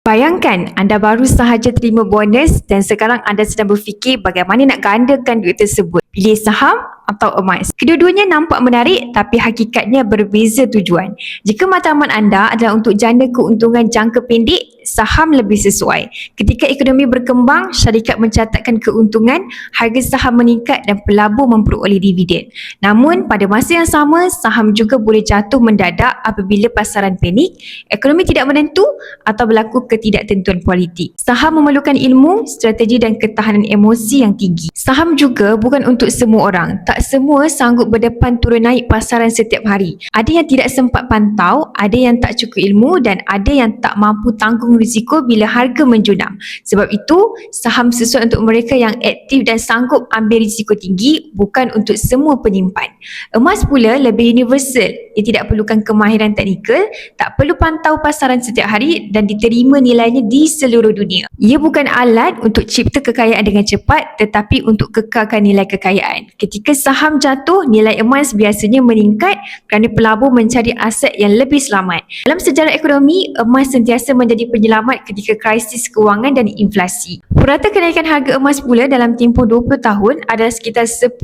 Bayangkan anda baru sahaja terima bonus dan sekarang anda sedang berfikir bagaimana nak gandakan duit tersebut. Pilih saham atau emas. Kedua-duanya nampak menarik tapi hakikatnya berbeza tujuan. Jika matlamat anda adalah untuk jana keuntungan jangka pendek, saham lebih sesuai. Ketika ekonomi berkembang, syarikat mencatatkan keuntungan, harga saham meningkat dan pelabur memperoleh dividen. Namun pada masa yang sama, saham juga boleh jatuh mendadak apabila pasaran panik, ekonomi tidak menentu atau berlaku ketidaktentuan politik. Saham memerlukan ilmu, strategi dan ketahanan emosi yang tinggi. Saham juga bukan untuk semua orang. Tak semua sanggup berdepan turun naik pasaran setiap hari. Ada yang tidak sempat pantau, ada yang tak cukup ilmu dan ada yang tak mampu tanggung risiko bila harga menjunam. Sebab itu, saham sesuai untuk mereka yang aktif dan sanggup ambil risiko tinggi, bukan untuk semua penyimpan. Emas pula lebih universal. Ia tidak perlukan kemahiran teknikal, tak perlu pantau pasaran setiap hari dan diterima nilainya di seluruh dunia. Ia bukan alat untuk cipta kekayaan dengan cepat, tetapi untuk kekalkan nilai kekayaan. Ketika saham jatuh, nilai emas biasanya meningkat kerana pelabur mencari aset yang lebih selamat. Dalam sejarah ekonomi, emas sentiasa menjadi penyelamat ketika krisis kewangan dan inflasi. Purata kenaikan harga emas pula dalam tempoh 20 tahun adalah sekitar 10%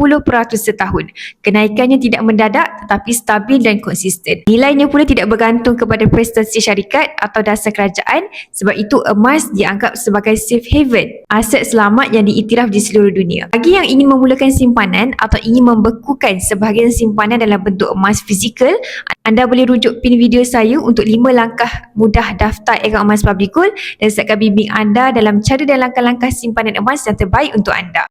setahun. Kenaikannya tidak mendadak tetapi stabil dan konsisten. Nilainya pula tidak bergantung kepada prestasi syarikat atau dasar kerajaan, sebab itu emas dianggap sebagai safe haven, aset selamat yang diiktiraf di seluruh dunia. Bagi yang ingin memulakan simpanan atau ingin membekukan sebahagian simpanan dalam bentuk emas fizikal, anda boleh rujuk pin video saya untuk 5 langkah mudah daftar akaun emas Public Gold dan saya akan bimbing anda dalam cara dan langkah-langkah simpanan emas yang terbaik untuk anda.